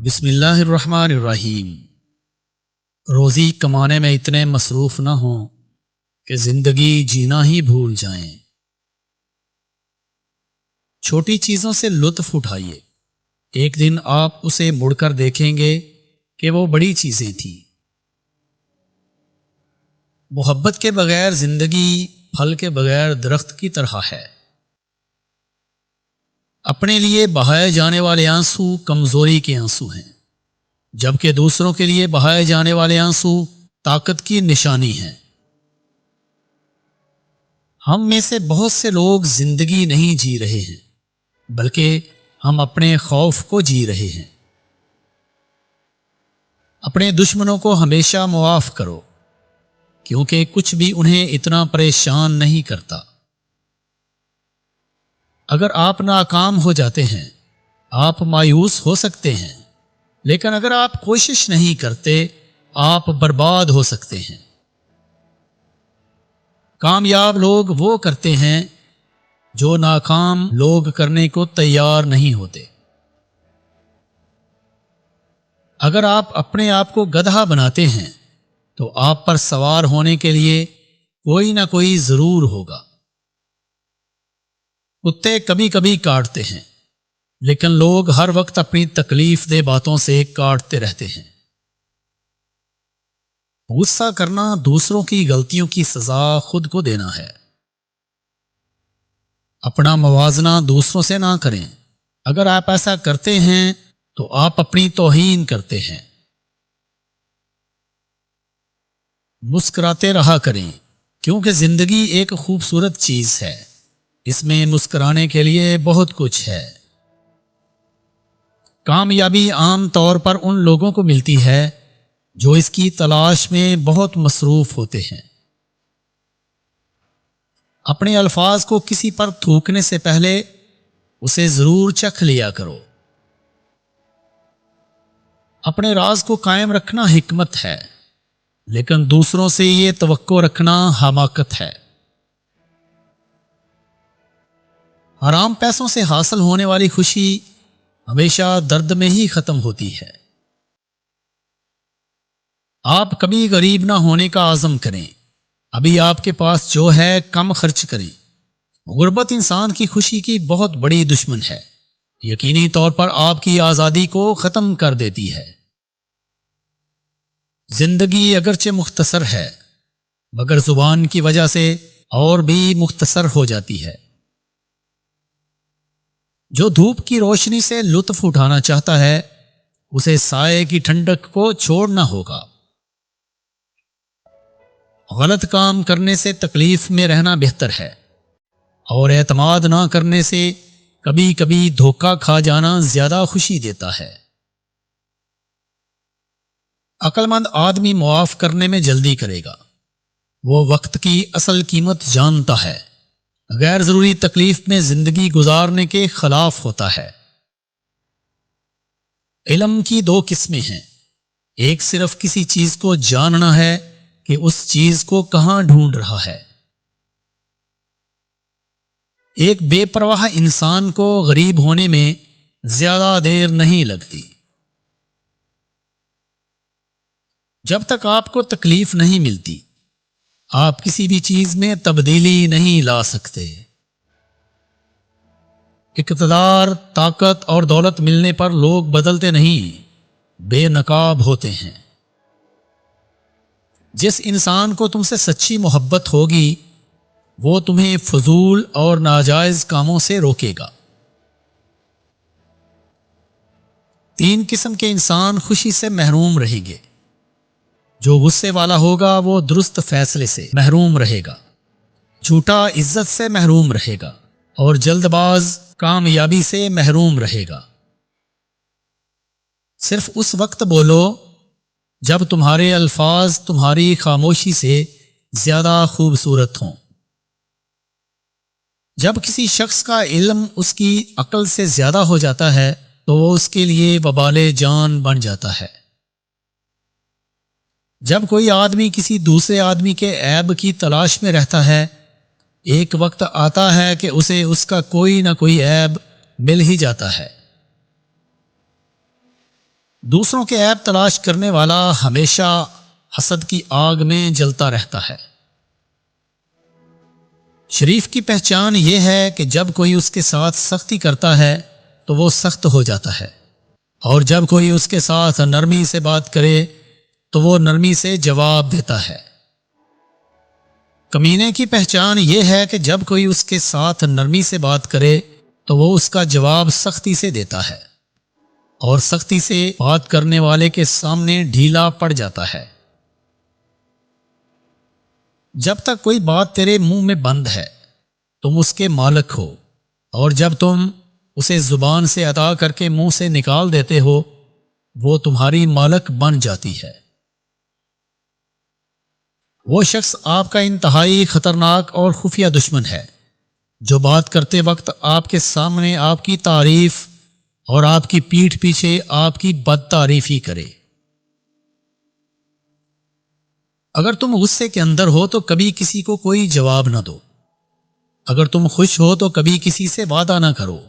بسم اللہ الرحمن الرحیم۔ روزی کمانے میں اتنے مصروف نہ ہوں کہ زندگی جینا ہی بھول جائیں۔ چھوٹی چیزوں سے لطف اٹھائیے، ایک دن آپ اسے مڑ کر دیکھیں گے کہ وہ بڑی چیزیں تھیں۔ محبت کے بغیر زندگی پھل کے بغیر درخت کی طرح ہے۔ اپنے لیے بہائے جانے والے آنسو کمزوری کے آنسو ہیں، جبکہ دوسروں کے لیے بہائے جانے والے آنسو طاقت کی نشانی ہیں۔ ہم میں سے بہت سے لوگ زندگی نہیں جی رہے ہیں، بلکہ ہم اپنے خوف کو جی رہے ہیں۔ اپنے دشمنوں کو ہمیشہ معاف کرو، کیونکہ کچھ بھی انہیں اتنا پریشان نہیں کرتا۔ اگر آپ ناکام ہو جاتے ہیں، آپ مایوس ہو سکتے ہیں، لیکن اگر آپ کوشش نہیں کرتے، آپ برباد ہو سکتے ہیں۔ کامیاب لوگ وہ کرتے ہیں جو ناکام لوگ کرنے کو تیار نہیں ہوتے۔ اگر آپ اپنے آپ کو گدھا بناتے ہیں تو آپ پر سوار ہونے کے لیے کوئی نہ کوئی ضرور ہوگا۔ کتے کبھی کبھی کاٹتے ہیں، لیکن لوگ ہر وقت اپنی تکلیف دہ باتوں سے کاٹتے رہتے ہیں۔ غصہ کرنا دوسروں کی غلطیوں کی سزا خود کو دینا ہے۔ اپنا موازنہ دوسروں سے نہ کریں، اگر آپ ایسا کرتے ہیں تو آپ اپنی توہین کرتے ہیں۔ مسکراتے رہا کریں، کیونکہ زندگی ایک خوبصورت چیز ہے، اس میں مسکرانے کے لیے بہت کچھ ہے۔ کامیابی عام طور پر ان لوگوں کو ملتی ہے جو اس کی تلاش میں بہت مصروف ہوتے ہیں۔ اپنے الفاظ کو کسی پر تھوکنے سے پہلے اسے ضرور چکھ لیا کرو۔ اپنے راز کو قائم رکھنا حکمت ہے، لیکن دوسروں سے یہ توقع رکھنا حماقت ہے۔ حرام پیسوں سے حاصل ہونے والی خوشی ہمیشہ درد میں ہی ختم ہوتی ہے۔ آپ کبھی غریب نہ ہونے کا عزم کریں، ابھی آپ کے پاس جو ہے کم خرچ کریں۔ غربت انسان کی خوشی کی بہت بڑی دشمن ہے، یقینی طور پر آپ کی آزادی کو ختم کر دیتی ہے۔ زندگی اگرچہ مختصر ہے، مگر زبان کی وجہ سے اور بھی مختصر ہو جاتی ہے۔ جو دھوپ کی روشنی سے لطف اٹھانا چاہتا ہے، اسے سائے کی ٹھنڈک کو چھوڑنا ہوگا۔ غلط کام کرنے سے تکلیف میں رہنا بہتر ہے، اور اعتماد نہ کرنے سے کبھی کبھی دھوکہ کھا جانا زیادہ خوشی دیتا ہے۔ عقل مند آدمی معاف کرنے میں جلدی کرے گا، وہ وقت کی اصل قیمت جانتا ہے۔ غیر ضروری تکلیف میں زندگی گزارنے کے خلاف ہوتا ہے۔ علم کی دو قسمیں ہیں، ایک صرف کسی چیز کو جاننا ہے کہ اس چیز کو کہاں ڈھونڈ رہا ہے۔ ایک بے پرواہ انسان کو غریب ہونے میں زیادہ دیر نہیں لگتی۔ جب تک آپ کو تکلیف نہیں ملتی، آپ کسی بھی چیز میں تبدیلی نہیں لا سکتے۔ اقتدار، طاقت اور دولت ملنے پر لوگ بدلتے نہیں، بے نقاب ہوتے ہیں۔ جس انسان کو تم سے سچی محبت ہوگی، وہ تمہیں فضول اور ناجائز کاموں سے روکے گا۔ تین قسم کے انسان خوشی سے محروم رہیں گے۔ جو غصے والا ہوگا وہ درست فیصلے سے محروم رہے گا، جھوٹا عزت سے محروم رہے گا، اور جلد باز کامیابی سے محروم رہے گا۔ صرف اس وقت بولو جب تمہارے الفاظ تمہاری خاموشی سے زیادہ خوبصورت ہوں۔ جب کسی شخص کا علم اس کی عقل سے زیادہ ہو جاتا ہے تو وہ اس کے لیے وبال جان بن جاتا ہے۔ جب کوئی آدمی کسی دوسرے آدمی کے عیب کی تلاش میں رہتا ہے، ایک وقت آتا ہے کہ اسے اس کا کوئی نہ کوئی عیب مل ہی جاتا ہے۔ دوسروں کے عیب تلاش کرنے والا ہمیشہ حسد کی آگ میں جلتا رہتا ہے۔ شریف کی پہچان یہ ہے کہ جب کوئی اس کے ساتھ سختی کرتا ہے تو وہ سخت ہو جاتا ہے، اور جب کوئی اس کے ساتھ نرمی سے بات کرے تو وہ نرمی سے جواب دیتا ہے۔ کمینے کی پہچان یہ ہے کہ جب کوئی اس کے ساتھ نرمی سے بات کرے تو وہ اس کا جواب سختی سے دیتا ہے، اور سختی سے بات کرنے والے کے سامنے ڈھیلا پڑ جاتا ہے۔ جب تک کوئی بات تیرے منہ میں بند ہے تم اس کے مالک ہو، اور جب تم اسے زبان سے ادا کر کے منہ سے نکال دیتے ہو وہ تمہاری مالک بن جاتی ہے۔ وہ شخص آپ کا انتہائی خطرناک اور خفیہ دشمن ہے جو بات کرتے وقت آپ کے سامنے آپ کی تعریف اور آپ کی پیٹھ پیچھے آپ کی بد تعریفی کرے۔ اگر تم غصے کے اندر ہو تو کبھی کسی کو کوئی جواب نہ دو، اگر تم خوش ہو تو کبھی کسی سے وعدہ نہ کرو،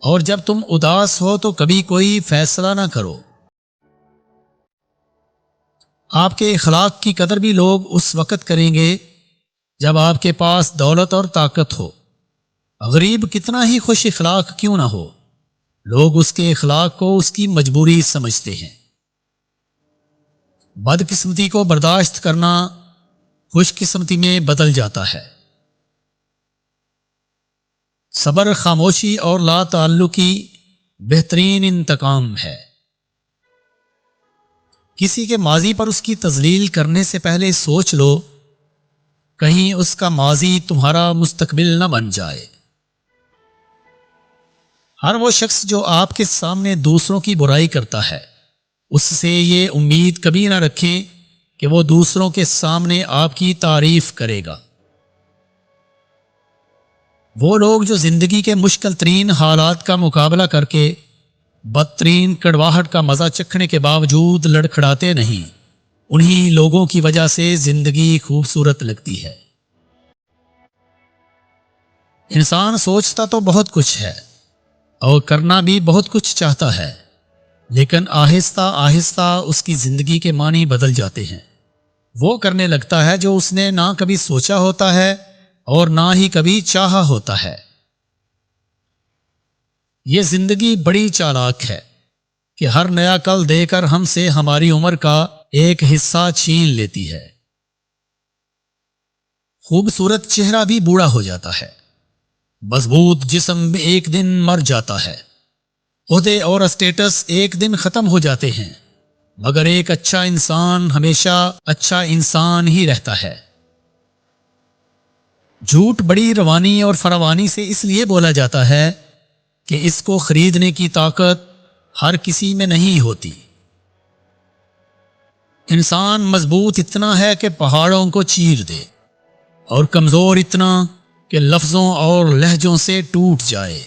اور جب تم اداس ہو تو کبھی کوئی فیصلہ نہ کرو۔ آپ کے اخلاق کی قدر بھی لوگ اس وقت کریں گے جب آپ کے پاس دولت اور طاقت ہو۔ غریب کتنا ہی خوش اخلاق کیوں نہ ہو، لوگ اس کے اخلاق کو اس کی مجبوری سمجھتے ہیں۔ بدقسمتی کو برداشت کرنا خوش قسمتی میں بدل جاتا ہے۔ صبر خاموشی اور لا تعلقی بہترین انتقام ہے۔ کسی کے ماضی پر اس کی تذلیل کرنے سے پہلے سوچ لو کہیں اس کا ماضی تمہارا مستقبل نہ بن جائے۔ ہر وہ شخص جو آپ کے سامنے دوسروں کی برائی کرتا ہے اس سے یہ امید کبھی نہ رکھیں کہ وہ دوسروں کے سامنے آپ کی تعریف کرے گا۔ وہ لوگ جو زندگی کے مشکل ترین حالات کا مقابلہ کر کے بدترین کڑواہٹ کا مزہ چکھنے کے باوجود لڑکھڑاتے نہیں، انہی لوگوں کی وجہ سے زندگی خوبصورت لگتی ہے۔ انسان سوچتا تو بہت کچھ ہے اور کرنا بھی بہت کچھ چاہتا ہے، لیکن آہستہ آہستہ اس کی زندگی کے معنی بدل جاتے ہیں۔ وہ کرنے لگتا ہے جو اس نے نہ کبھی سوچا ہوتا ہے اور نہ ہی کبھی چاہا ہوتا ہے۔ یہ زندگی بڑی چالاک ہے کہ ہر نیا کل دے کر ہم سے ہماری عمر کا ایک حصہ چھین لیتی ہے۔ خوبصورت چہرہ بھی بوڑھا ہو جاتا ہے، مضبوط جسم ایک دن مر جاتا ہے، عہدے اور اسٹیٹس ایک دن ختم ہو جاتے ہیں، مگر ایک اچھا انسان ہمیشہ اچھا انسان ہی رہتا ہے۔ جھوٹ بڑی روانی اور فراوانی سے اس لیے بولا جاتا ہے کہ اس کو خریدنے کی طاقت ہر کسی میں نہیں ہوتی۔ انسان مضبوط اتنا ہے کہ پہاڑوں کو چیر دے، اور کمزور اتنا کہ لفظوں اور لہجوں سے ٹوٹ جائے۔